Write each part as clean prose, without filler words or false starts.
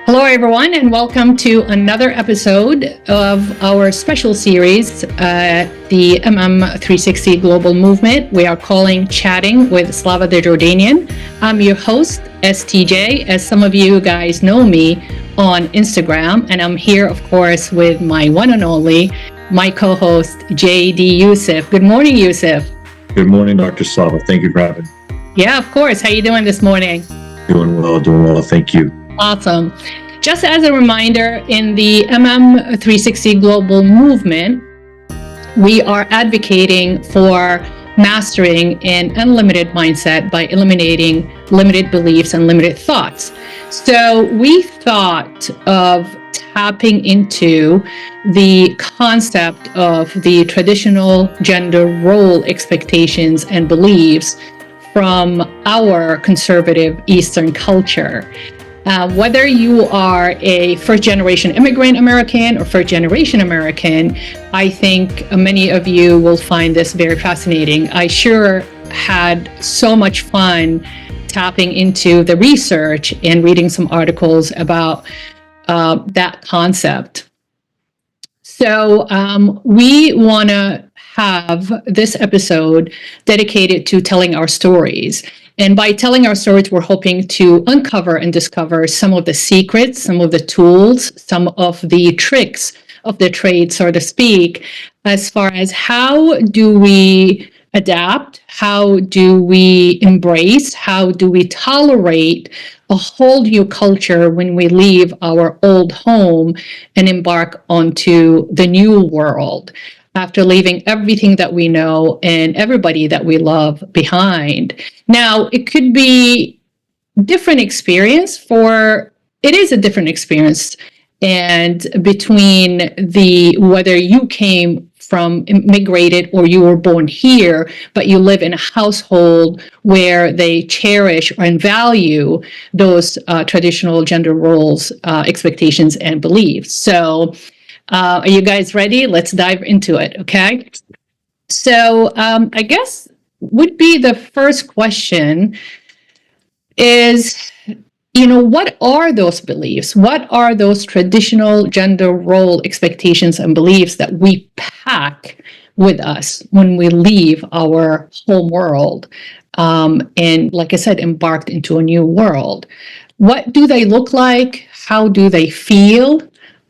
Hello, everyone, and welcome to another episode of our special series, the MM360 Global Movement. We are calling Chatting with Slava the Jordanian. I'm your host, STJ, as some of you guys know me on Instagram, and I'm here, of course, with my one and only, my co-host, JD Yusef. Good morning, Yusef. Good morning, Dr. Slava. Thank you for having me. Yeah, of course. How you doing this morning? Doing well. Thank you. Awesome. Just as a reminder, in the MM360 Global Movement, we are advocating for mastering an unlimited mindset by eliminating limited beliefs and limited thoughts. So we thought of tapping into the concept of the traditional gender role expectations and beliefs from our conservative Eastern culture. Whether you are a first-generation immigrant American or first-generation American, I think many of you will find this very fascinating. I sure had so much fun tapping into the research and reading some articles about that concept. So we want to have this episode dedicated to telling our stories. And by telling our stories, we're hoping to uncover and discover some of the secrets, some of the tools, some of the tricks of the trade, so to speak, as far as how do we adapt, how do we embrace, how do we tolerate a whole new culture when we leave our old home and embark onto the new world, after leaving everything that we know and everybody that we love behind. Now, it could be different experience it is a different experience. And between whether you came from immigrated or you were born here, but you live in a household where they cherish and value those traditional gender roles, expectations, and beliefs. So, are you guys ready? Let's dive into it, okay? So I guess would be the first question is, what are those beliefs? What are those traditional gender role expectations and beliefs that we pack with us when we leave our home world? And like I said, embarked into a new world. What do they look like? How do they feel?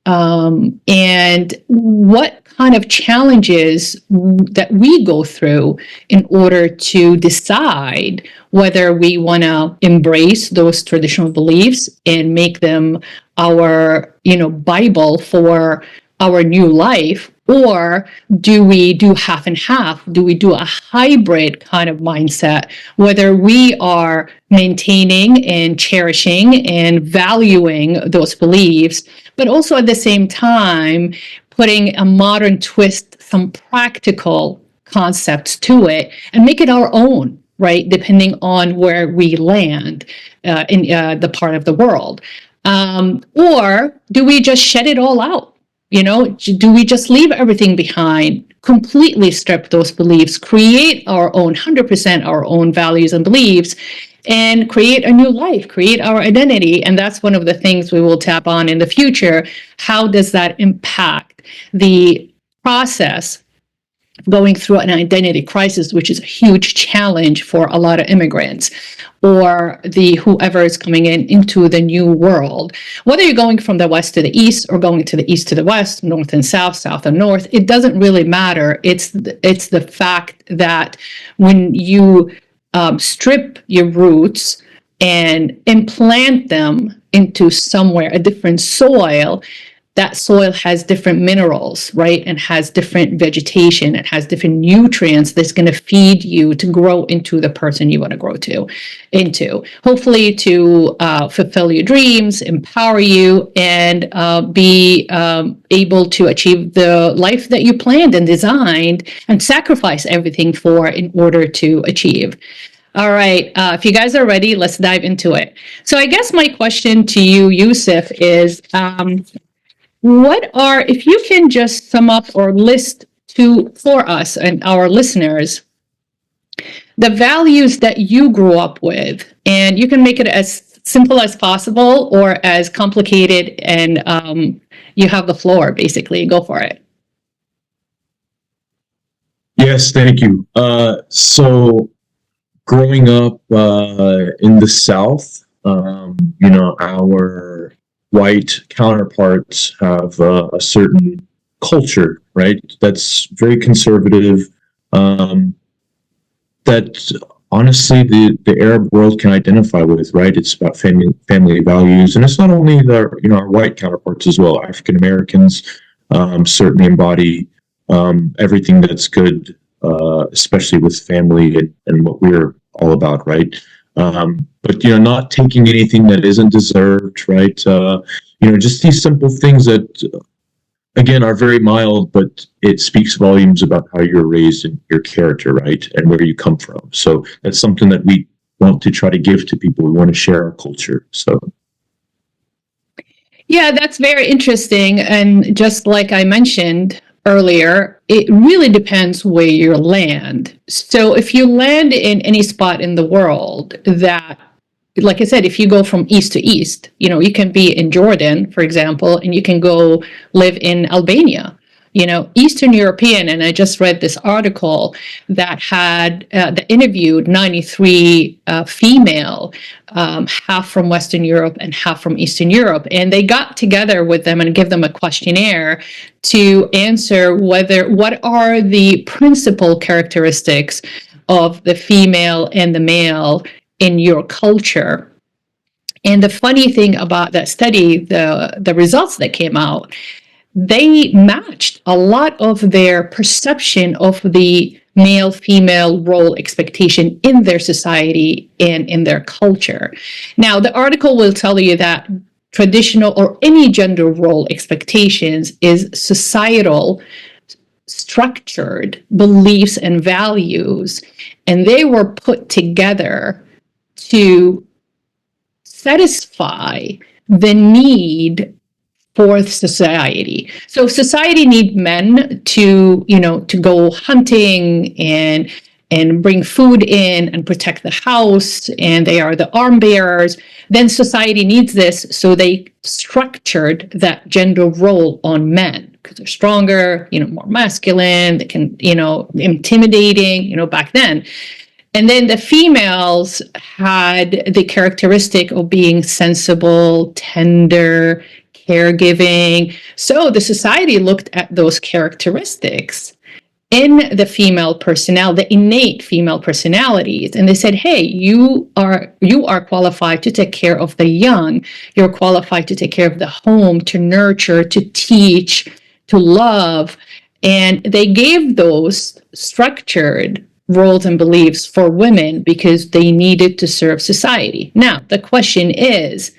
And what kind of challenges that we go through in order to decide whether we want to embrace those traditional beliefs and make them our, Bible for our new life, or do we do half and half? Do we do a hybrid kind of mindset, whether we are maintaining and cherishing and valuing those beliefs, but also at the same time putting a modern twist, some practical concepts to it, and make it our own, right? Depending on where we land in the part of the world. Or do we just shed it all out? Do we just leave everything behind, completely strip those beliefs, create our own, 100% our own values and beliefs, and create a new life, create our identity? And that's one of the things we will tap on in the future. How does that impact the process of going through an identity crisis, which is a huge challenge for a lot of immigrants, or whoever is coming into the new world? Whether you're going from the west to the east or going to the east to the west, north and south, south and north, it doesn't really matter. It's the fact that when you strip your roots and implant them into somewhere, a different soil, that soil has different minerals, right? And has different vegetation. It has different nutrients that's going to feed you to grow into the person you want to grow into. Hopefully to fulfill your dreams, empower you, and be able to achieve the life that you planned and designed and sacrifice everything for in order to achieve. All right, if you guys are ready, let's dive into it. So I guess my question to you, Yusef, is if you can just sum up or list for us and our listeners, the values that you grew up with, and you can make it as simple as possible or as complicated, and you have the floor, basically. Go for it. Yes, thank you. So growing up in the South, our white counterparts have a certain culture, right? That's very conservative. That honestly the Arab world can identify with, right? It's about family values, and it's not only our white counterparts as well. African Americans certainly embody everything that's good, especially with family and what we're all about, right? But not taking anything that isn't deserved, right? Just these simple things that again are very mild, but it speaks volumes about how you're raised and your character, right, and where you come from. So that's something that we want to try to give to people. We want to share our culture. So yeah, that's very interesting. And just like I mentioned earlier, it really depends where you land. So if you land in any spot in the world that, like I said, if you go from east to east, you can be in Jordan, for example, and you can go live in Albania. Eastern European, and I just read this article that interviewed 93 female, half from Western Europe and half from Eastern Europe, and they got together with them and give them a questionnaire to answer what are the principal characteristics of the female and the male in your culture. And the funny thing about that study, the results that came out, they matched a lot of their perception of the male-female role expectation in their society and in their culture. Now, the article will tell you that traditional or any gender role expectations is societal structured beliefs and values, and they were put together to satisfy the need for society. So society need men to go hunting and bring food in and protect the house, and they are the arm bearers. Then society needs this, so they structured that gender role on men because they're stronger, more masculine, they can, intimidating, back then. And then the females had the characteristic of being sensible, tender, caregiving. So the society looked at those characteristics in the female personnel, the innate female personalities, and they said, hey, you are qualified to take care of the young. You're qualified to take care of the home, to nurture, to teach, to love. And they gave those structured roles and beliefs for women because they needed to serve society. Now, the question is,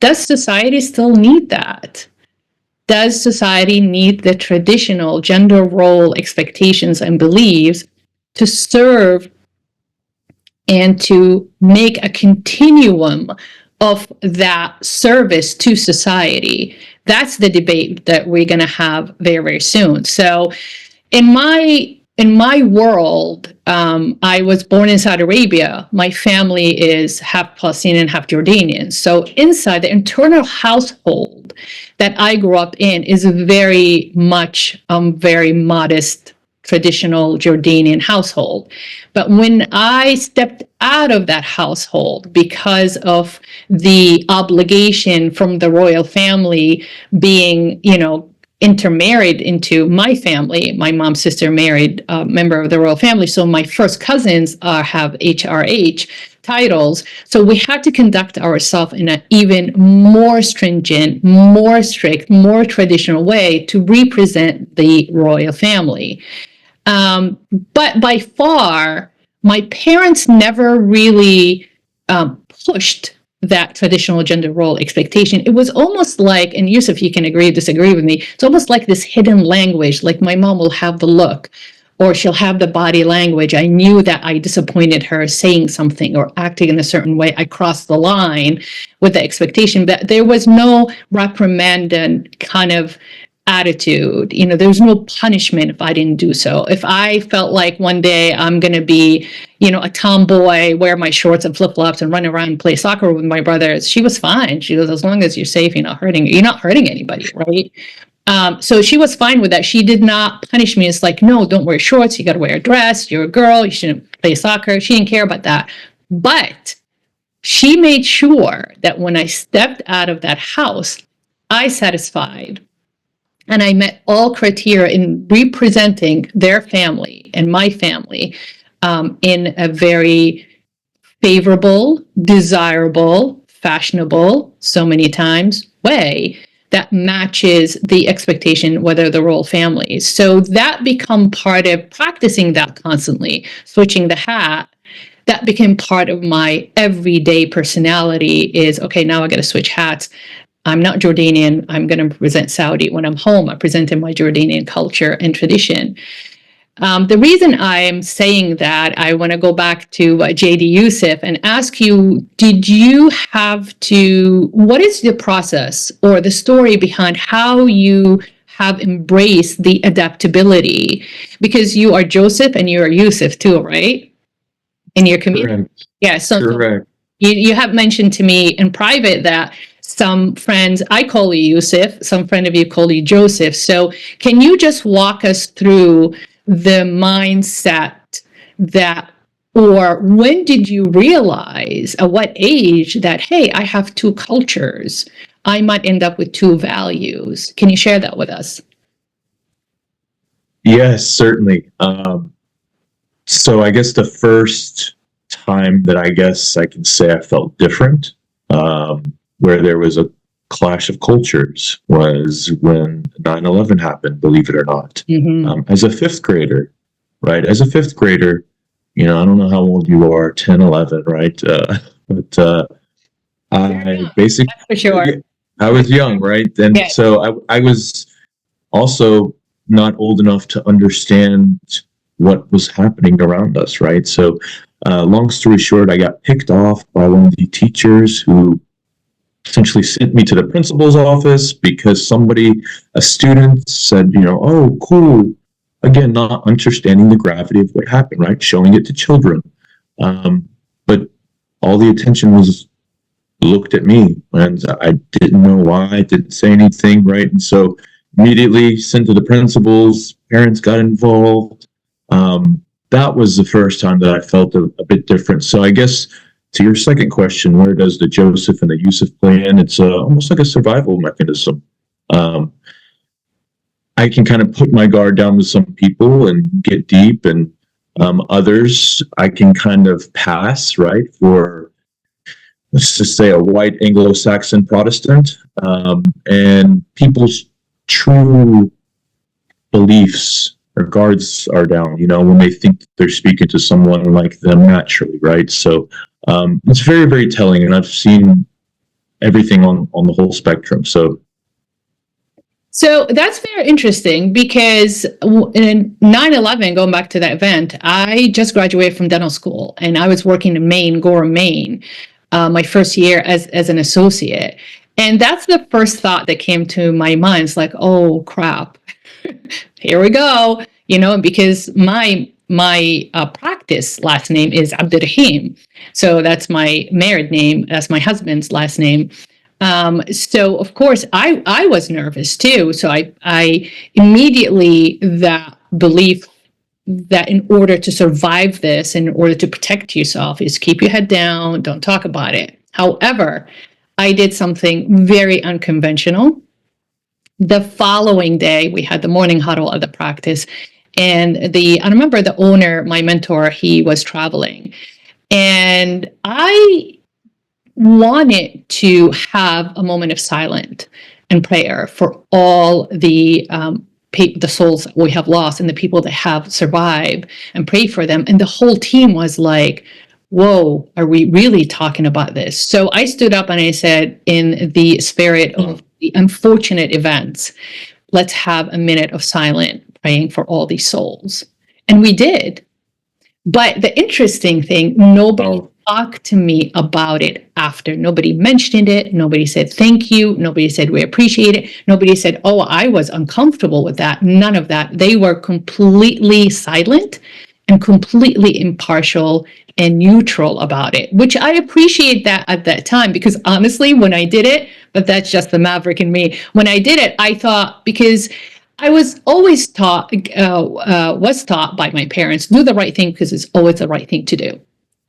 does society still need that? Does society need the traditional gender role expectations and beliefs to serve and to make a continuum of that service to society? That's the debate that we're going to have very, very soon. So in my world, I was born in Saudi Arabia. My family is half Palestinian, half Jordanian. So inside the internal household that I grew up in is very much very modest, traditional Jordanian household. But when I stepped out of that household because of the obligation from the royal family being, intermarried into my family. My mom's sister married a member of the royal family. So my first cousins have HRH titles. So we had to conduct ourselves in an even more stringent, more strict, more traditional way to represent the royal family. But by far, my parents never really pushed that traditional gender role expectation. It was almost like, and Yusef, you can disagree with me, it's almost like this hidden language, like my mom will have the look or she'll have the body language. I knew that I disappointed her saying something or acting in a certain way. I crossed the line with the expectation that there was no reprimand and kind of attitude. There was no punishment if I didn't do so. If I felt like one day I'm going to be, a tomboy, wear my shorts and flip-flops and run around and play soccer with my brothers, she was fine. She goes, as long as you're safe, you're not hurting anybody, right? So she was fine with that. She did not punish me. It's like, no, don't wear shorts. You got to wear a dress. You're a girl. You shouldn't play soccer. She didn't care about that. But she made sure that when I stepped out of that house, I satisfied and I met all criteria in representing their family and my family in a very favorable, desirable, fashionable, so many times way that matches the expectation, whether the royal families. So that become part of practicing that constantly, switching the hat. That became part of my everyday personality is, okay, now I got to switch hats. I'm not Jordanian. I'm going to represent Saudi. When I'm home, I present in my Jordanian culture and tradition. The reason I'm saying that, I want to go back to JD Yusef and ask you, what is the process or the story behind how you have embraced the adaptability? Because you are Joseph and you are Yusuf too, right? In your community. Correct. Yeah. So Correct. you have mentioned to me in private that some friends, I call you Yusuf, some friend of you call you Joseph. So can you just walk us through the mindset or when did you realize, at what age, that, hey, I have two cultures. I might end up with two values. Can you share that with us? Yes, certainly. So I guess the first time that I guess I can say I felt different, where there was a clash of cultures, was when 9/11 happened, believe it or not. As a fifth grader, right? As a fifth grader, I don't know how old you are, 10, 11, right? But I basically, for sure. I was young, right? And Yeah. so I was also not old enough to understand what was happening around us, right? So long story short, I got picked off by one of the teachers who essentially sent me to the principal's office because a student said, oh, cool. Again, not understanding the gravity of what happened, right? Showing it to children. But all the attention was looked at me, and I didn't know why. I didn't say anything, right? And so immediately sent to the principals, parents got involved. That was the first time that I felt a bit different. So I guess to your second question, where does the Joseph and the Yusuf play in? It's almost like a survival mechanism. I can kind of put my guard down with some people and get deep, and others I can kind of pass, right, for, let's just say, a white Anglo-Saxon Protestant. And people's true beliefs or guards are down, when they think they're speaking to someone like them naturally, right? So it's very, very telling, and I've seen everything on the whole spectrum. So that's very interesting because in 9/11, going back to that event, I just graduated from dental school and I was working in Maine, Gorham, Maine, my first year as an associate. And that's the first thought that came to my mind. It's like, oh, crap, here we go. Because my practice last name is Abdurrahim. So that's my married name. That's my husband's last name. So of course I was nervous too. So I immediately, that belief that in order to survive this, in order to protect yourself, is keep your head down, don't talk about it. However, I did something very unconventional. The following day, we had the morning huddle of the practice, and I remember the owner, my mentor, he was traveling, and I wanted to have a moment of silence and prayer for all the souls that we have lost and the people that have survived, and pray for them. And the whole team was like, whoa, are we really talking about this? So I stood up and I said, in the spirit of the unfortunate events, let's have a minute of silence praying for all these souls. And we did. But the interesting thing, nobody talk to me about it after. Nobody mentioned it. Nobody said thank you. Nobody said we appreciate it. Nobody said, oh, I was uncomfortable with that. None of that. They were completely silent and completely impartial and neutral about it, which I appreciate that at that time, because honestly, when I did it, but that's just the maverick in me. When I did it, I thought, because I was always taught by my parents, do the right thing because it's always the right thing to do.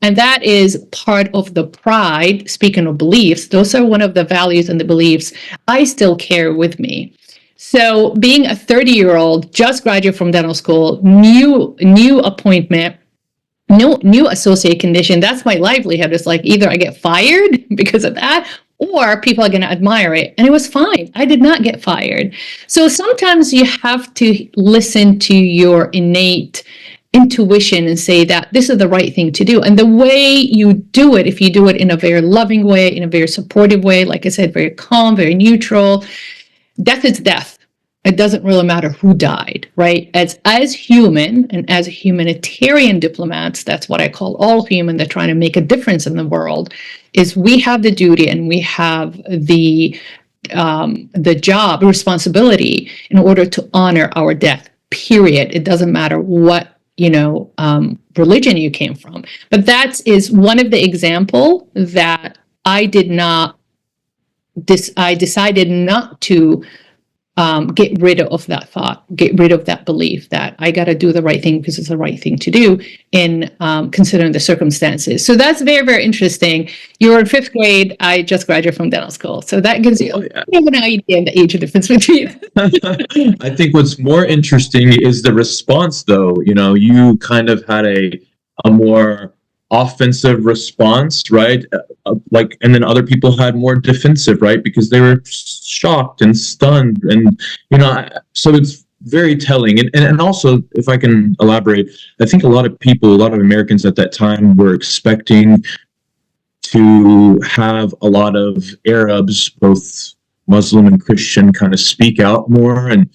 And that is part of the pride. Speaking of beliefs, those are one of the values and the beliefs I still carry with me. So being a 30-year-old, just graduated from dental school, new appointment, no new associate condition, that's my livelihood. It's like either I get fired because of that, or people are going to admire it. And it was fine. I did not get fired. So sometimes you have to listen to your innate intuition and say that this is the right thing to do. And the way you do it, if you do it in a very loving way, in a very supportive way, like I said, very calm, very neutral, death is death. It doesn't really matter who died, right? As human and as humanitarian diplomats, that's what I call all human, that trying to make a difference in the world, is we have the duty and we have the job, responsibility in order to honor our death, period. It doesn't matter what, religion you came from. But that is one of the example that I decided not to get rid of that thought, get rid of that belief that I got to do the right thing because it's the right thing to do in considering the circumstances. So that's very, very interesting. You're in fifth grade. I just graduated from dental school. So that gives you an idea of the age difference between. I think what's more interesting is the response, though. You kind of had a more offensive response, right? And then other people had more defensive, right? Because they were shocked and stunned, and so it's very telling. And also, if I can elaborate, I think a lot of Americans at that time were expecting to have a lot of Arabs, both Muslim and Christian, kind of speak out more, and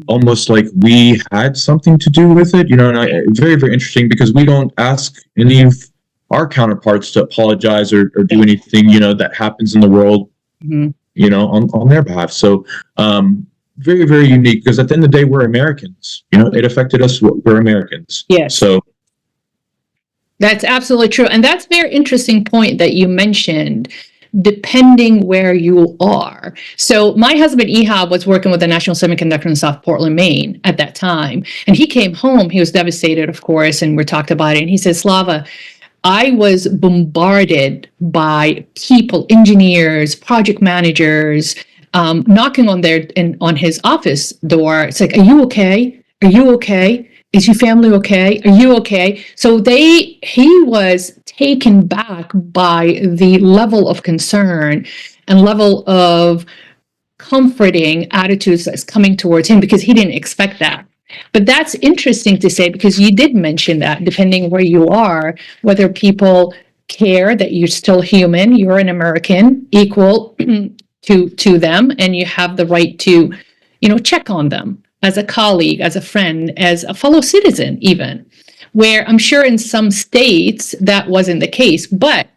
almost like we had something to do with it, and very, very interesting, because we don't ask any of our counterparts to apologize or do anything, that happens in the world, on their behalf. So, very, very unique, because at the end of the day, we're Americans, it affected us. We're Americans. Yes. So that's absolutely true. And that's a very interesting point that you mentioned, depending where you are. So my husband, Ehab, was working with the National Semiconductor in South Portland, Maine at that time. And he came home, he was devastated, of course, and we talked about it. And he said, Slava, I was bombarded by people, engineers, project managers, knocking on his office door. It's like, are you okay? Are you okay? Is your family okay? Are you okay? So he was taken back by the level of concern and level of comforting attitudes that's coming towards him, because he didn't expect that. But that's interesting to say, because you did mention that depending where you are, whether people care that you're still human, you're an American, equal to them, and you have the right to, check on them as a colleague, as a friend, as a fellow citizen, even, where I'm sure in some states that wasn't the case. But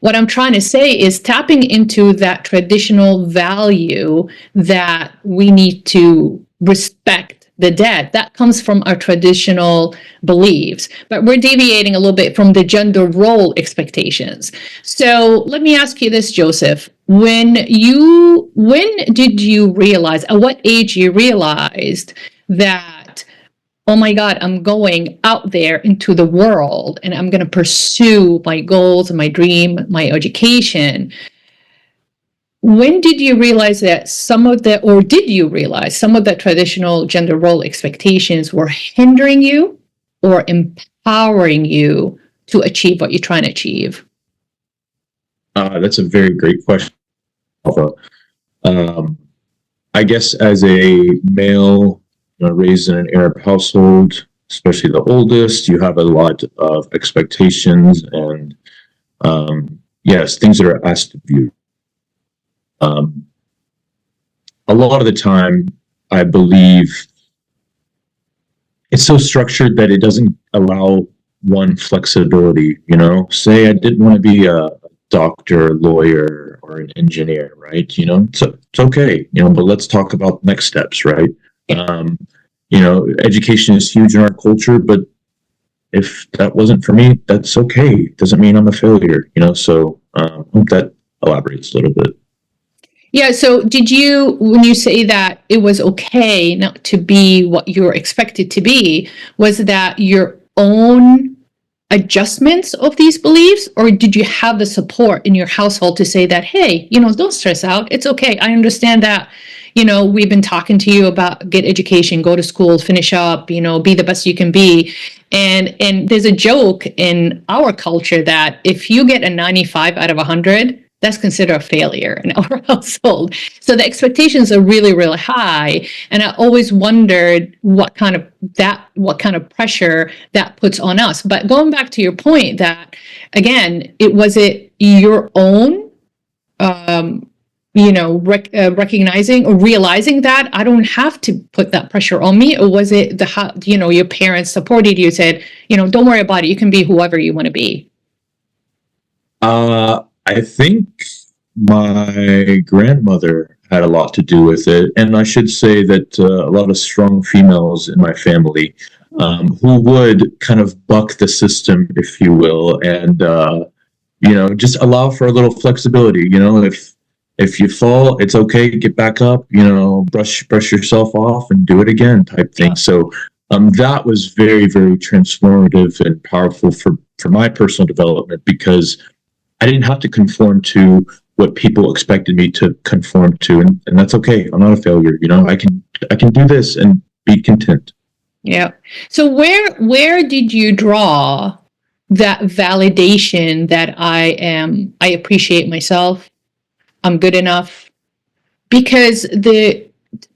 what I'm trying to say is tapping into that traditional value that we need to respect the dead. That comes from our traditional beliefs, but we're deviating a little bit from the gender role expectations. So let me ask you this, Joseph. When did you realize, at what age you realized that, oh my God, I'm going out there into the world and I'm going to pursue my goals and my dream, my education? When did you realize that did you realize some of the traditional gender role expectations were hindering you or empowering you to achieve what you're trying to achieve? That's a very great question. I guess as a male, raised in an Arab household, especially the oldest, you have a lot of expectations and, yes, things that are asked of you. A lot of the time, I believe it's so structured that it doesn't allow one flexibility, say I didn't want to be a doctor, lawyer, or an engineer, right? So it's okay, but let's talk about next steps, right? Education is huge in our culture, but if that wasn't for me, that's okay. It doesn't mean I'm a failure, so I hope that elaborates a little bit. Yeah. So when you say that it was okay not to be what you were expected to be, was that your own adjustments of these beliefs, or did you have the support in your household to say that, hey, don't stress out. It's okay. I understand that, we've been talking to you about get education, go to school, finish up, be the best you can be. And there's a joke in our culture that if you get a 95 out of 100, that's considered a failure in our household. So the expectations are really, really high. And I always wondered what kind of pressure that puts on us. But going back to your point that, again, was it your own, recognizing or realizing that I don't have to put that pressure on me? Or was it your parents supported you, said, don't worry about it. You can be whoever you want to be? I think my grandmother had a lot to do with it. And I should say that a lot of strong females in my family who would kind of buck the system, if you will, and, just allow for a little flexibility. If you fall, it's okay, get back up, brush yourself off and do it again type thing. Yeah. So that was very, very transformative and powerful for my personal development, because I didn't have to conform to what people expected me to conform to, and that's okay. I'm not a failure. I can do this and be content. Yeah. So where did you draw that validation that I appreciate myself, I'm good enough? Because the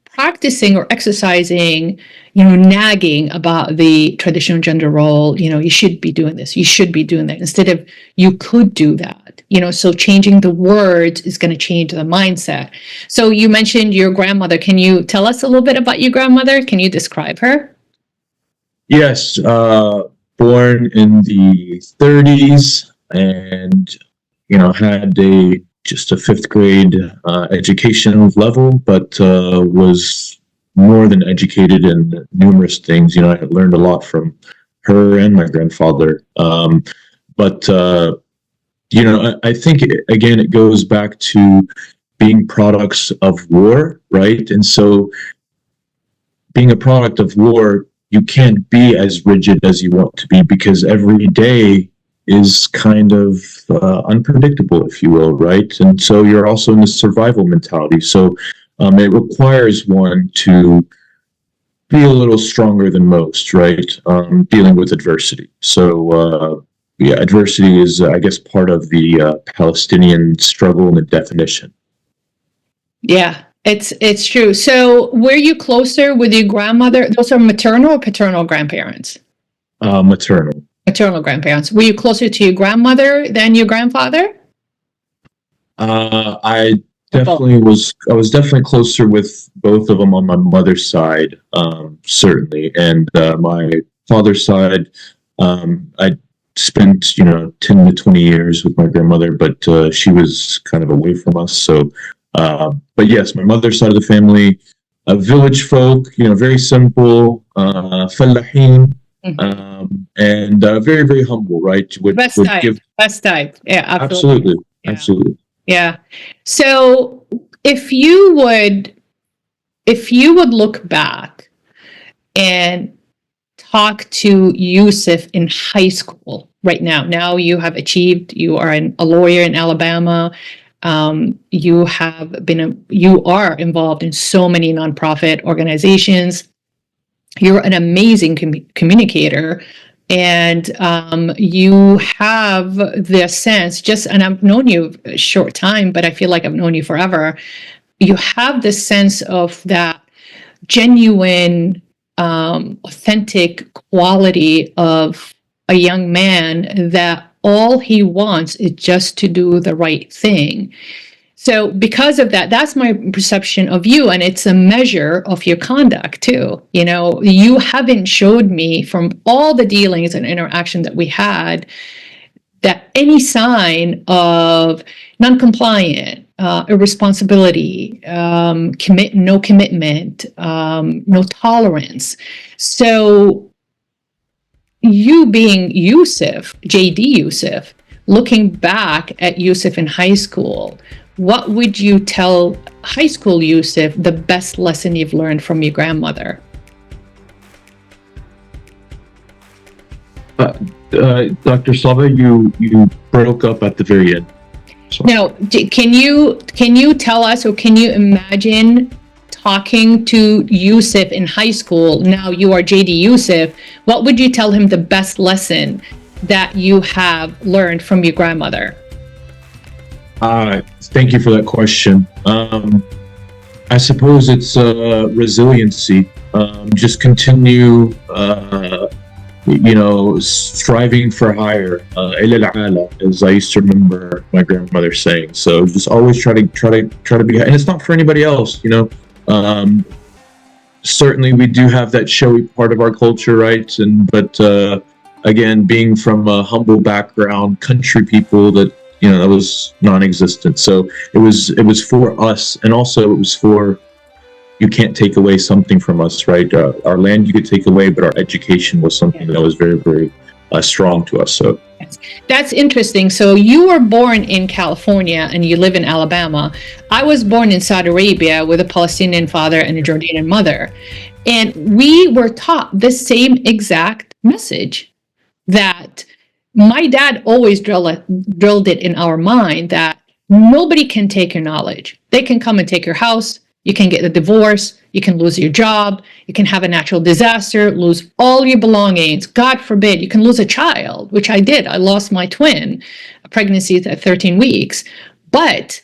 practicing or exercising, nagging about the traditional gender role, you should be doing this, you should be doing that, instead of you could do that, so changing the words is going to change the mindset. So you mentioned your grandmother. Can you tell us a little bit about your grandmother? Can you describe her? Yes, born in the 30s, and had just a fifth grade educational level, but was more than educated in numerous things. I learned a lot from her and my grandfather. But I think again it goes back to being products of war, right? And so, being a product of war, you can't be as rigid as you want to be, because every day is kind of unpredictable, if you will, right? And so you're also in the survival mentality. So it requires one to be a little stronger than most, right? Dealing with adversity. So adversity is, I guess, part of the Palestinian struggle and the definition. Yeah, it's true. So were you closer with your grandmother? Those are maternal or paternal grandparents? Maternal. Maternal grandparents. Were you closer to your grandmother than your grandfather? I was definitely closer with both of them on my mother's side, certainly. And my father's side, I spent 10 to 20 years with my grandmother, but she was kind of away from us. So, but yes, my mother's side of the family, village folk, very simple, fallahin. And very, very humble, right? Best type. Yeah, absolutely. Yeah. Absolutely. Yeah. So if you would look back and talk to Yusef in high school right now you have achieved, you are a lawyer in Alabama. You are involved in so many nonprofit organizations. You're an amazing communicator, and you have the sense, and I've known you a short time, but I feel like I've known you forever. You have the sense of that genuine, authentic quality of a young man that all he wants is just to do the right thing. So because of that, that's my perception of you. And it's a measure of your conduct too. You know, you haven't showed me from all the dealings and interaction that we had that any sign of non-compliant, irresponsibility, no commitment, no tolerance. So you being Yusef, JD Yusef, looking back at Yusef in high school, what would you tell high school Yusef the best lesson you've learned from your grandmother? Dr. Slava, you broke up at the very end. So. Now, can you tell us, or can you imagine talking to Yusef in high school? Now you are JD Yusef. What would you tell him the best lesson that you have learned from your grandmother? Thank you for that question. I suppose it's resiliency. Just continue, striving for higher. As I used to remember my grandmother saying. So just always try to be, and it's not for anybody else. Certainly we do have that showy part of our culture, right? But again, being from a humble background, country people, that was non-existent. So it was for us, and also it was for, you can't take away something from us, right? Our land you could take away, but our education was something that was very, very strong to us. So that's interesting. So you were born in California and you live in Alabama. I was born in Saudi Arabia with a Palestinian father and a Jordanian mother. And we were taught the same exact message, that my dad always drilled it in our mind that nobody can take your knowledge. They can come and take your house. You can get a divorce. You can lose your job. You can have a natural disaster, lose all your belongings. God forbid, you can lose a child, which I did. I lost my twin, a pregnancy at 13 weeks. But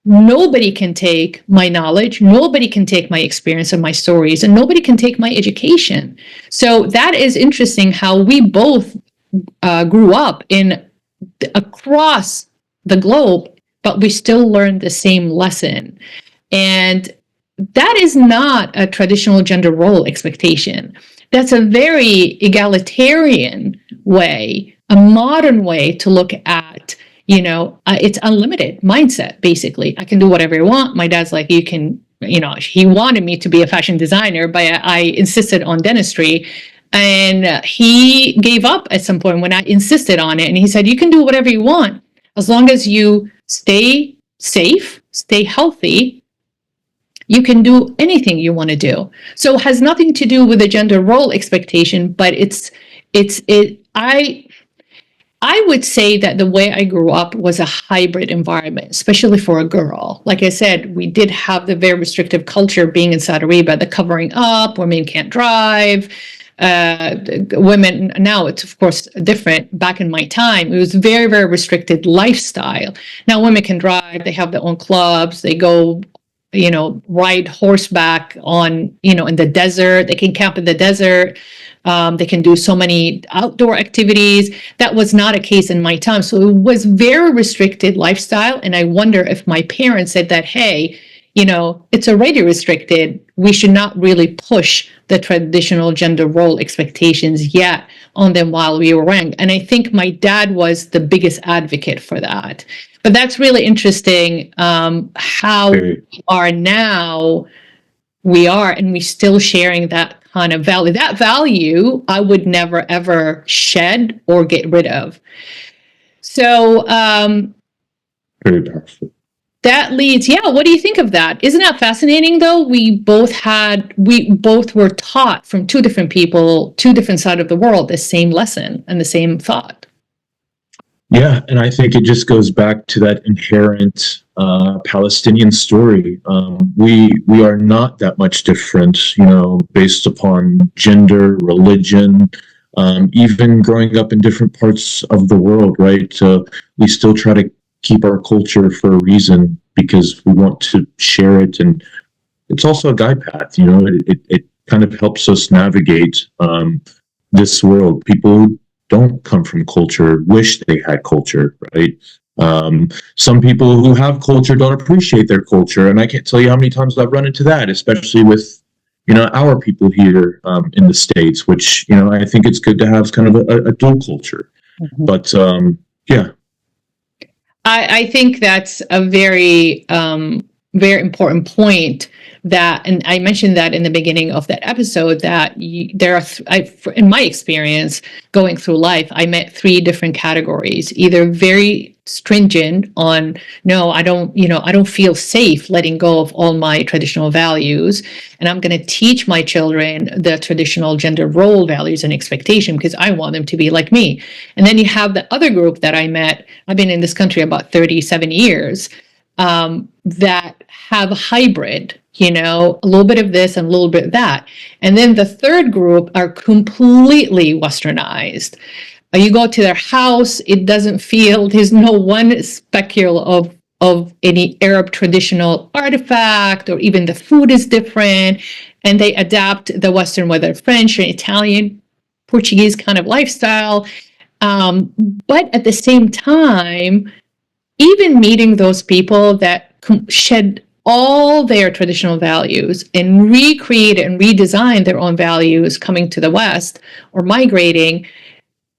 nobody can take my knowledge. Nobody can take my experience and my stories, and nobody can take my education. So that is interesting how we both grew up across the globe, but we still learned the same lesson. And that is not a traditional gender role expectation. That's a very egalitarian way, a modern way to look at, it's unlimited mindset, basically. I can do whatever I want. My dad's like, you can, he wanted me to be a fashion designer, but I insisted on dentistry. And he gave up at some point when I insisted on it. And he said, you can do whatever you want, as long as you stay safe, stay healthy, you can do anything you want to do. So it has nothing to do with the gender role expectation, but I would say that the way I grew up was a hybrid environment, especially for a girl. Like I said, we did have the very restrictive culture being in Saudi Arabia, the covering up, women can't drive. Women, now it's of course different. Back in my time, it was very, very restricted lifestyle. Now women can drive, they have their own clubs, they go, ride horseback on, in the desert, they can camp in the desert. They can do so many outdoor activities. That was not a case in my time. So it was very restricted lifestyle. And I wonder if my parents said that, hey, it's already restricted. We should not really push the traditional gender role expectations yet on them while we were young. And I think my dad was the biggest advocate for that. But that's really interesting how we are now. We are, and we're still sharing that kind of value. That value I would never, ever shed or get rid of. So very powerful. That leads, what do you think of that? Isn't that fascinating though? We both were taught from two different people, two different sides of the world, the same lesson and the same thought. Yeah, and I think it just goes back to that inherent Palestinian story. We are not that much different, based upon gender, religion, even growing up in different parts of the world, right? We still try to keep our culture for a reason, because we want to share it, and it's also a guide path. It kind of helps us navigate this world. People who don't come from culture wish they had culture, right? Some people who have culture don't appreciate their culture, and I can't tell you how many times I've run into that, especially with our people here in the States, which I think it's good to have kind of a dual culture. Mhm. But yeah, I think that's a very, very important point and I mentioned that in the beginning of that episode, that there are, in my experience going through life, I met three different categories, either very stringent on, no, I don't feel safe letting go of all my traditional values, and I'm going to teach my children the traditional gender role values and expectation because I want them to be like me. And then you have the other group that I met. I've been in this country about 37 years, that have a hybrid, a little bit of this and a little bit of that. And then the third group are completely westernized. You go to their house, it doesn't feel, there's no one speckle of any Arab traditional artifact, or even the food is different, and they adapt the Western, whether French or Italian, Portuguese kind of lifestyle. But at the same time, even meeting those people that shed all their traditional values and recreate and redesign their own values coming to the West or migrating,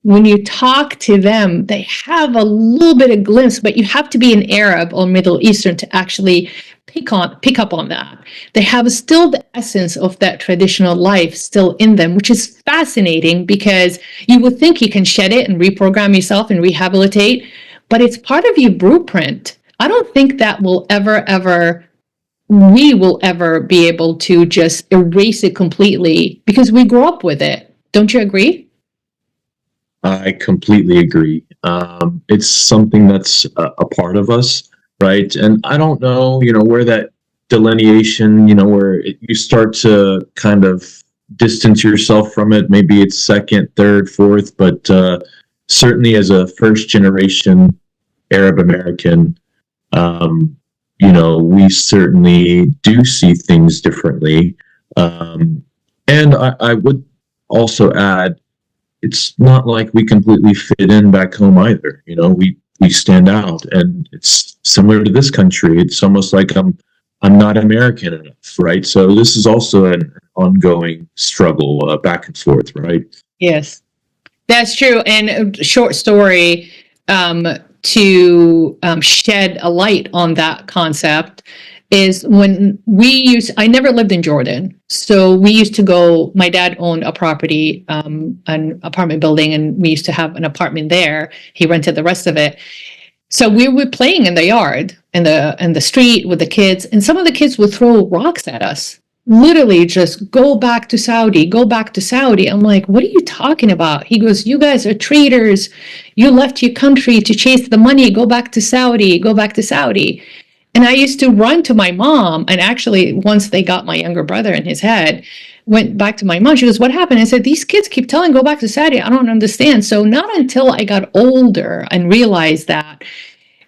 when you talk to them, they have a little bit of glimpse, but you have to be an Arab or Middle Eastern to actually pick up on that. They have still the essence of that traditional life still in them, which is fascinating because you would think you can shed it and reprogram yourself and rehabilitate, but it's part of your blueprint. I don't think that we will ever be able to just erase it completely because we grew up with it. Don't you agree? I completely agree. It's something that's a part of us, right? And I don't know, where that delineation, where you start to kind of distance yourself from it. Maybe it's second, third, fourth, but certainly as a first generation Arab American, we certainly do see things differently. And I would also add, it's not like we completely fit in back home either. We stand out, and it's similar to this country. It's almost like I'm not American enough, right? So this is also an ongoing struggle back and forth, right? Yes, that's true. And a short story, to shed a light on that concept is when I never lived in Jordan. So we used to go, my dad owned a property, an apartment building, and we used to have an apartment there. He rented the rest of it. So we were playing in the yard, in the street with the kids, and some of the kids would throw rocks at us. Literally just go back to Saudi, go back to Saudi. I'm like, what are you talking about? He goes, you guys are traitors. You left your country to chase the money. Go back to Saudi, go back to Saudi. And I used to run to my mom. And actually, once they got my younger brother in his head, went back to my mom. She goes, what happened? I said, these kids keep telling, go back to Saudi. I don't understand. So not until I got older and realized that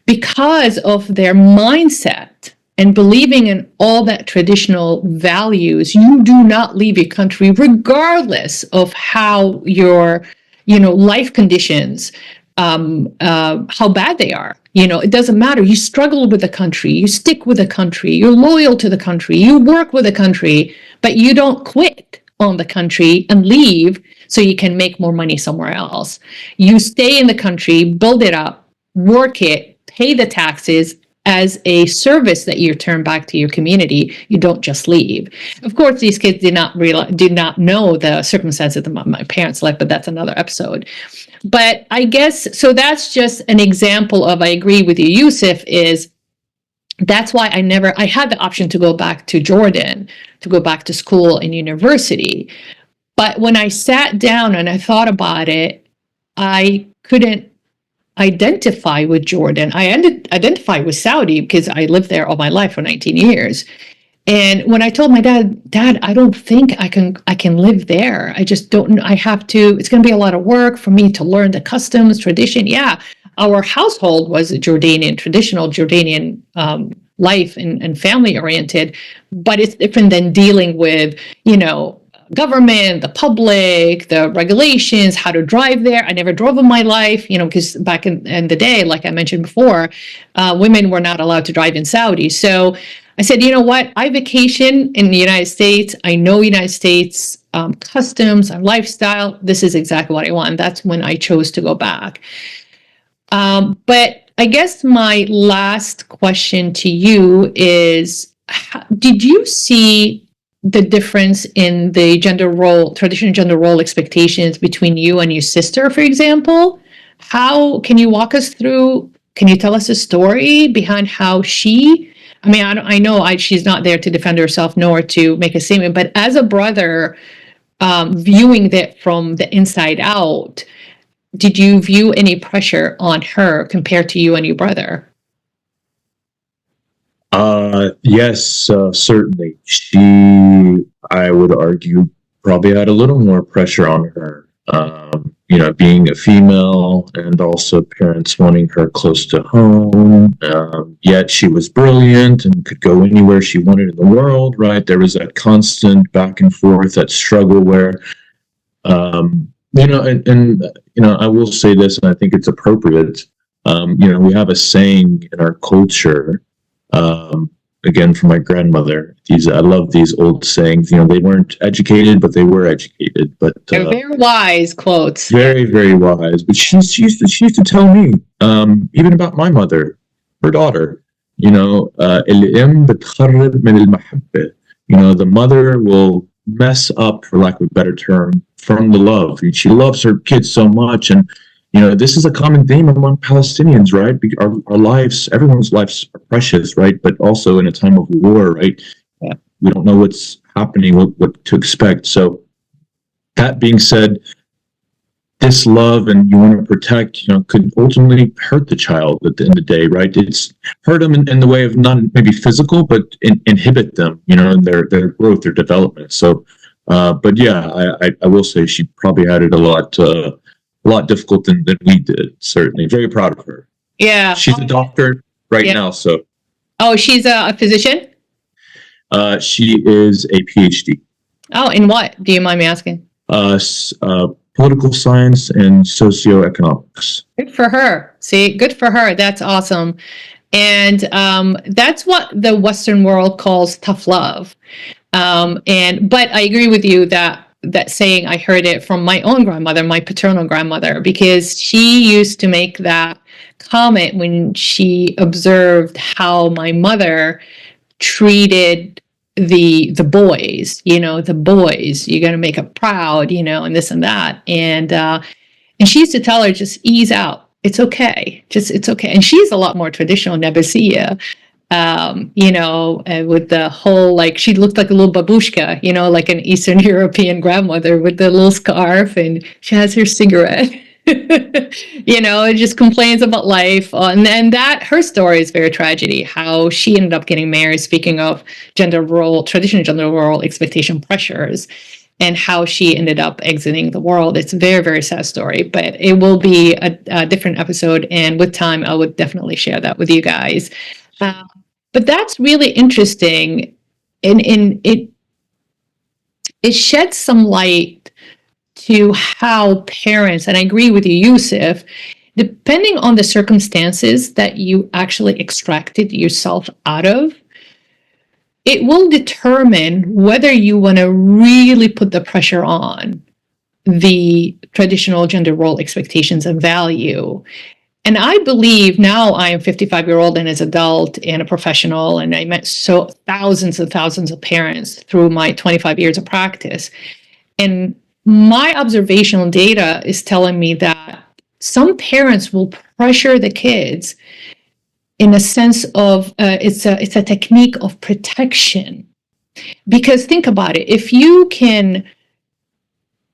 because of their mindset and believing in all that traditional values, you do not leave your country regardless of how your, life conditions, how bad they are. It doesn't matter. You struggle with the country, you stick with the country, you're loyal to the country, you work with the country, but you don't quit on the country and leave so you can make more money somewhere else. You stay in the country, build it up, work it, pay the taxes as a service that you return back to your community. You don't just leave. Of course, these kids did not know the circumstances of my parents' life, but that's another episode. But I guess, so that's just an example of, I agree with you, Yusuf, is that's why I had the option to go back to Jordan, to go back to school and university. But when I sat down and I thought about it, I couldn't identify with Jordan. I identify with Saudi because I lived there all my life for 19 years. And when I told my dad, I don't think I can live there. I just don't, I have to, it's going to be a lot of work for me to learn the customs, tradition. Yeah. Our household was Jordanian, traditional Jordanian life and family oriented, but it's different than dealing with, government, the public, the regulations, how to drive there. I never drove in my life, because back in the day, like I mentioned before, women were not allowed to drive in Saudi. So I said, you know what? I vacation in the United States. I know United States customs and lifestyle. This is exactly what I want. And that's when I chose to go back. But I guess my last question to you is, did you see the difference in the traditional gender role expectations between you and your sister, for example? How can you walk us through? Can you tell us a story behind how I know she's not there to defend herself nor to make a statement, but as a brother, viewing that from the inside out, did you view any pressure on her compared to you and your brother? Yes, certainly. She, I would argue, probably had a little more pressure on her. Being a female and also parents wanting her close to home. Yet she was brilliant and could go anywhere she wanted in the world, right? There was that constant back and forth, that struggle where, I will say this, and I think it's appropriate. We have a saying in our culture, again from my grandmother. I love these old sayings. They weren't educated, but they were educated. But they're very wise quotes. Very, very wise. But she used to tell me, even about my mother, her daughter. الأم بتخرب من المحبة. The mother will mess up, for lack of a better term, from the love. She loves her kids so much, and this is a common theme among Palestinians, right? Our lives, everyone's lives are precious, right? But also in a time of war, right? Yeah. We don't know what's happening, what to expect. So that being said, this love and you want to protect, could ultimately hurt the child at the end of the day, right? It's hurt them in the way of not maybe physical, but inhibit them, in their growth, their development. So, but yeah, I will say she probably had it a lot difficult than we did. Certainly, very proud of her. Yeah, she's a doctor now. So, she's a physician. She is a PhD. Oh, in what? Do you mind me asking? Political science and socioeconomics. Good for her. See, good for her. That's awesome. And that's what the Western world calls tough love. But I agree with you that saying, I heard it from my own grandmother, my paternal grandmother, because she used to make that comment when she observed how my mother treated the boys, the boys, you're going to make them proud, and this and that. And she used to tell her, just ease out. It's okay. It's okay. And she's a lot more traditional, Nebuchadnezzar, with the whole, she looked like a little babushka, like an Eastern European grandmother with the little scarf, and she has her cigarette. Just complains about life. And that her story is very tragedy, how she ended up getting married, speaking of traditional gender role expectation pressures, and how she ended up exiting the world. It's a very, very sad story, but it will be a different episode. And with time, I would definitely share that with you guys. But that's really interesting. And it sheds some light to how parents, and I agree with you, Yusef, depending on the circumstances that you actually extracted yourself out of, it will determine whether you want to really put the pressure on the traditional gender role expectations and value. And I believe now I am 55-year-old and as an adult and a professional, and I met thousands and thousands of parents through my 25 years of practice. And my observational data is telling me that some parents will pressure the kids in a sense of it's a technique of protection. Because think about it, if you can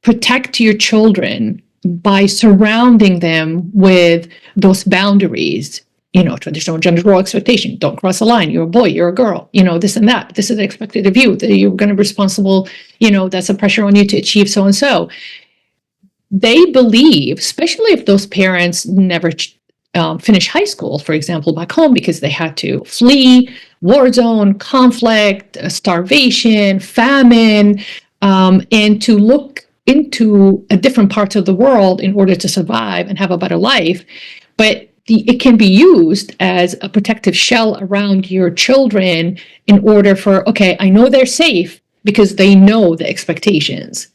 protect your children by surrounding them with those boundaries, traditional gender role expectation, don't cross a line, you're a boy, you're a girl, this and that, this is expected of you, that you're going to be responsible, that's a pressure on you to achieve so and so. They believe, especially if those parents never finish high school, for example, back home, because they had to flee war zone, conflict, starvation, famine, and to look into a different parts of the world in order to survive and have a better life. But it can be used as a protective shell around your children in order for, okay, I know they're safe because they know the expectations.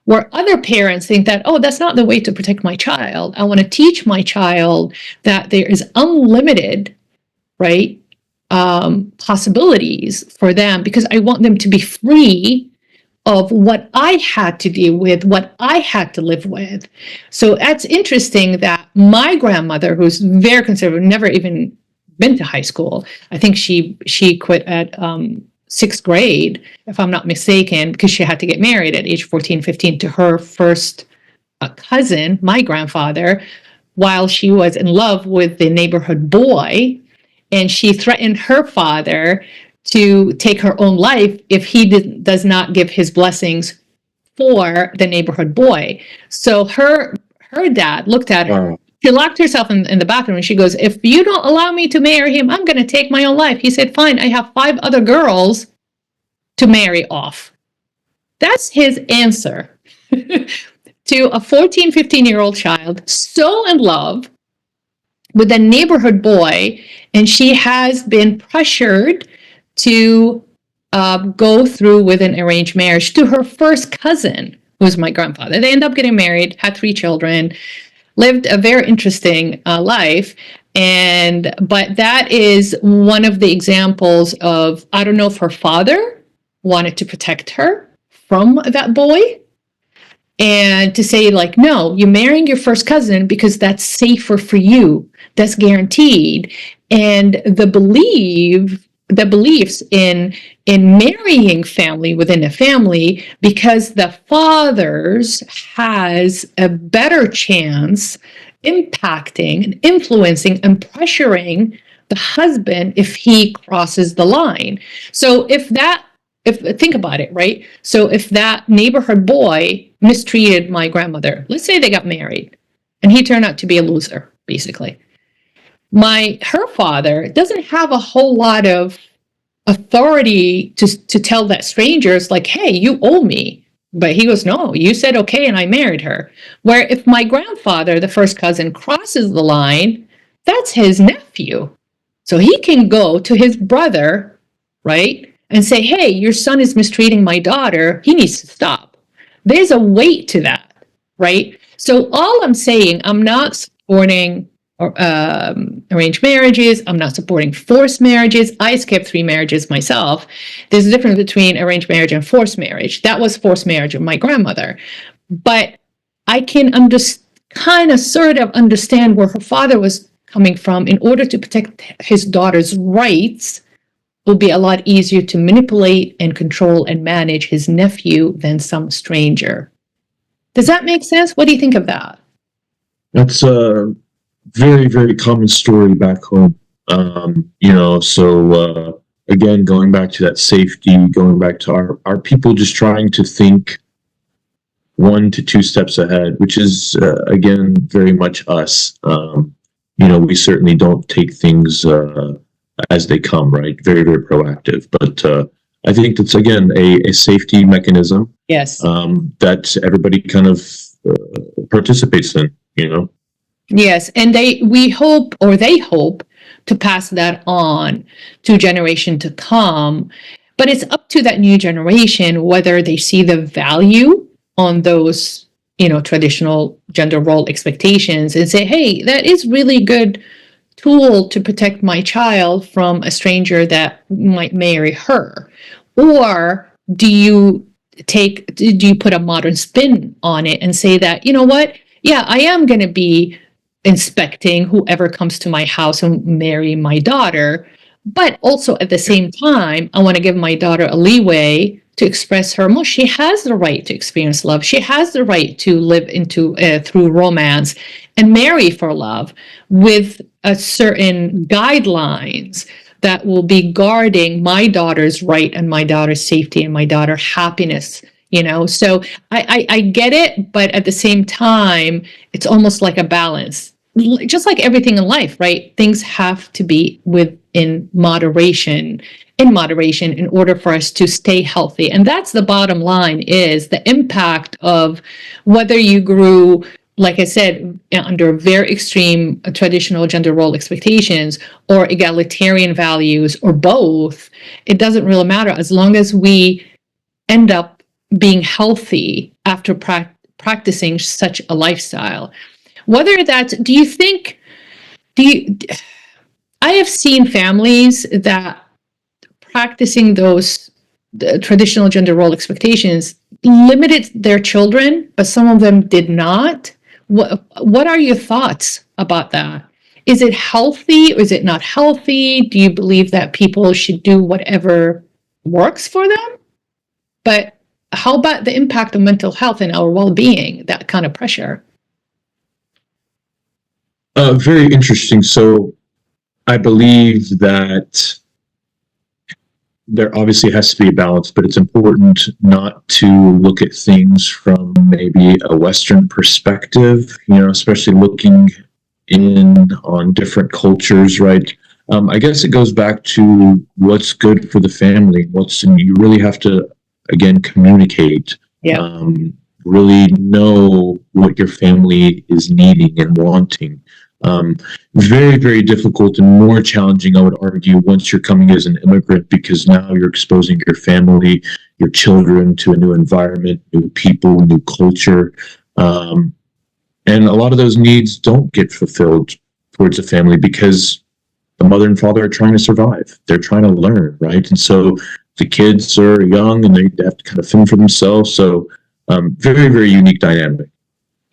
Where other parents think that, oh, that's not the way to protect my child. I want to teach my child that there is unlimited, right, possibilities for them, because I want them to be free of what I had to deal with, what I had to live with. So that's interesting that my grandmother, who's very conservative, never even been to high school. I think she quit at sixth grade, if I'm not mistaken, because she had to get married at age 14, 15 to her first cousin, my grandfather, while she was in love with the neighborhood boy. And she threatened her father to take her own life if he does not give his blessings for the neighborhood boy. So her dad looked at her. She locked herself in the bathroom and she goes, if you don't allow me to marry him, I'm going to take my own life. He said, fine, I have 5 other girls to marry off. That's his answer to a 14, 15-year-old child so in love with a neighborhood boy, and she has been pressured to go through with an arranged marriage to her first cousin, who was my grandfather. They ended up getting married, had 3 children, lived a very interesting life. But that is one of the examples of, I don't know if her father wanted to protect her from that boy, and to say like, no, you're marrying your first cousin because that's safer for you. That's guaranteed. And the beliefs in marrying family within a family, because the fathers has a better chance impacting and influencing and pressuring the husband if he crosses the line. So if think about it, right? So if that neighborhood boy mistreated my grandmother, let's say they got married and he turned out to be a loser, basically. Her father doesn't have a whole lot of authority to tell that strangers like, hey, you owe me. But he goes, no, you said okay and I married her. Where if my grandfather, the first cousin, crosses the line, that's his nephew. So he can go to his brother, right, and say, hey, your son is mistreating my daughter. He needs to stop. There's a weight to that, right? So all I'm saying, I'm not supporting arranged marriages. I'm not supporting forced marriages. I skipped 3 marriages myself. There's a difference between arranged marriage and forced marriage. That was forced marriage of my grandmother. But I can kind of sort of understand where her father was coming from. In order to protect his daughter's rights, it will be a lot easier to manipulate and control and manage his nephew than some stranger. Does that make sense? What do you think of that? That's a very, very common story back home. Again, going back to that safety, going back to our people just trying to think 1 to 2 steps ahead, which is, again, very much us. We certainly don't take things as they come, right? Very, very proactive. But I think that's, again, a safety mechanism. Yes. That everybody kind of participates in, Yes, and they hope to pass that on to generation to come. But it's up to that new generation whether they see the value on those, traditional gender role expectations and say, hey, that is really good tool to protect my child from a stranger that might marry her. Or do you put a modern spin on it and say that, you know what? Yeah, I am going to be inspecting whoever comes to my house and marry my daughter. But also at the same time, I want to give my daughter a leeway to express her emotion. She has the right to experience love. She has the right to live through romance and marry for love with a certain guidelines that will be guarding my daughter's right and my daughter's safety and my daughter's happiness. So I get it, but at the same time, it's almost like a balance. just like everything in life, right? Things have to be in moderation in order for us to stay healthy. And that's the bottom line, is the impact of whether you grew, like I said, under very extreme traditional gender role expectations or egalitarian values or both. It doesn't really matter as long as we end up being healthy after practicing such a lifestyle. Whether that's, I have seen families that practicing the traditional gender role expectations limited their children, but some of them did not. What are your thoughts about that? Is it healthy or is it not healthy? Do you believe that people should do whatever works for them? But how about the impact of mental health and our well-being, that kind of pressure? Very interesting. So I believe that there obviously has to be a balance, but it's important not to look at things from maybe a Western perspective, especially looking in on different cultures, right? I guess it goes back to what's good for the family. You really have to, again, communicate. Yeah. Really know what your family is needing and wanting. Very, very difficult and more challenging, I would argue, once you're coming as an immigrant, because now you're exposing your family, your children to a new environment, new people, new culture. And a lot of those needs don't get fulfilled towards a family because the mother and father are trying to survive. They're trying to learn, right? And so the kids are young and they have to kind of fend for themselves. So very, very unique dynamic.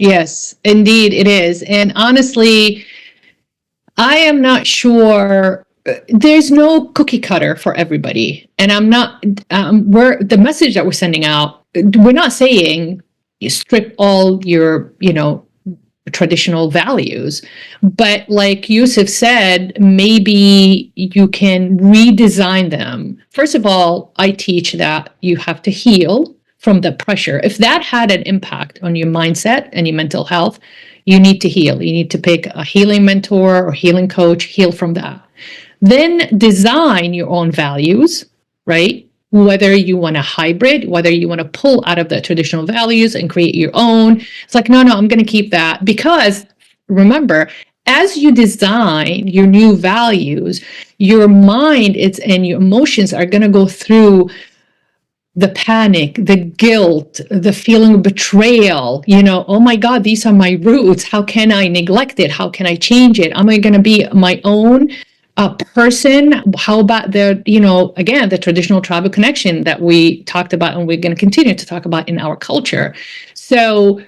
Yes, indeed it is. And honestly, I am not sure. There's no cookie cutter for everybody. And I'm not, the message that we're sending out, we're not saying you strip all your, traditional values. But like Yusuf said, maybe you can redesign them. First of all, I teach that you have to heal from the pressure. If that had an impact on your mindset and your mental health, you need to heal. You need to pick a healing mentor or healing coach, heal from that. Then design your own values, right? Whether you want a hybrid, whether you want to pull out of the traditional values and create your own. It's like, no, I'm going to keep that, because remember, as you design your new values, your mind and your emotions are going to go through the panic, the guilt, the feeling of betrayal, oh my God, these are my roots. How can I neglect it? How can I change it? Am I going to be my own person? How about again, the traditional tribal connection that we talked about and we're going to continue to talk about in our culture. So,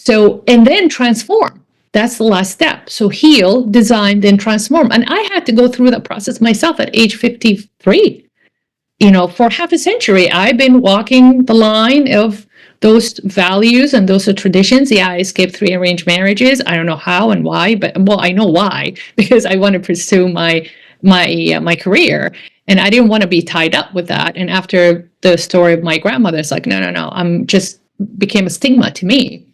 and then transform. That's the last step. So heal, design, then transform. And I had to go through that process myself at age 53. For half a century, I've been walking the line of those values and those are traditions. Yeah, I escaped 3 arranged marriages. I don't know how and why, but I know why, because I want to pursue my career, and I didn't want to be tied up with that. And after the story of my grandmother, it's like, no, I'm just became a stigma to me.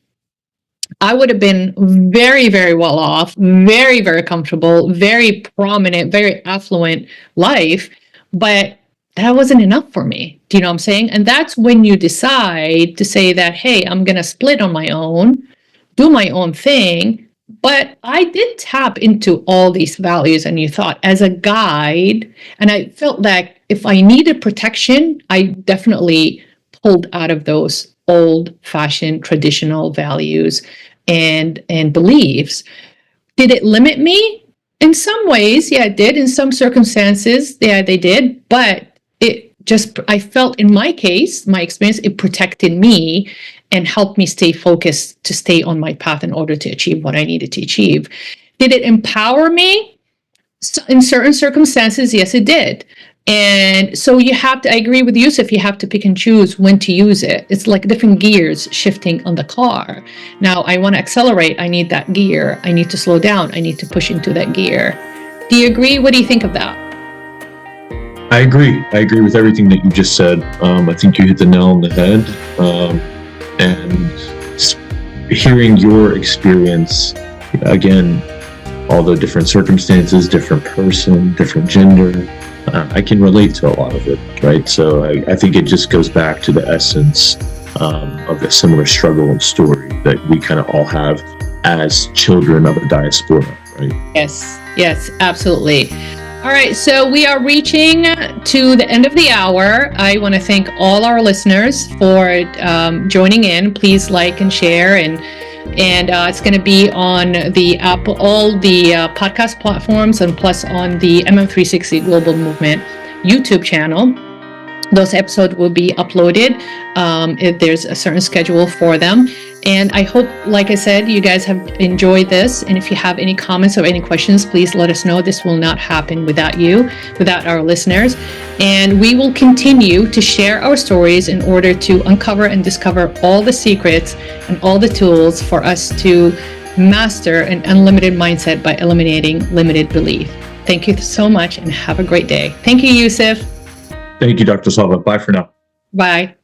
I would have been very, very well off, very, very comfortable, very prominent, very affluent life, but that wasn't enough for me. Do you know what I'm saying? And that's when you decide to say that, hey, I'm going to split on my own, do my own thing. But I did tap into all these values and you thought as a guide. And I felt that if I needed protection, I definitely pulled out of those old fashioned traditional values and beliefs. Did it limit me? In some ways, yeah, it did. In some circumstances, yeah, they did. But I felt in my case, my experience, it protected me and helped me stay focused to stay on my path in order to achieve what I needed to achieve. Did it empower me? In certain circumstances, yes, it did. And so I agree with Yusuf, you have to pick and choose when to use it. It's like different gears shifting on the car. Now, I want to accelerate. I need that gear. I need to slow down. I need to push into that gear. Do you agree? What do you think of that? I agree. I agree with everything that you just said. I think you hit the nail on the head. And hearing your experience, again, all the different circumstances, different person, different gender. I can relate to a lot of it, right? So I think it just goes back to the essence of a similar struggle and story that we kind of all have as children of a diaspora, right? Yes, absolutely. All right, so we are reaching to the end of the hour. I want to thank all our listeners for joining in. Please like and share, and it's going to be on the all the podcast platforms, and plus on the MM360 Global Movement YouTube channel. Those episodes will be uploaded if there's a certain schedule for them. And I hope, like I said, you guys have enjoyed this. And if you have any comments or any questions, please let us know. This will not happen without you, without our listeners. And we will continue to share our stories in order to uncover and discover all the secrets and all the tools for us to master an unlimited mindset by eliminating limited belief. Thank you so much and have a great day. Thank you, Yusef. Thank you, Dr. Slava. Bye for now. Bye.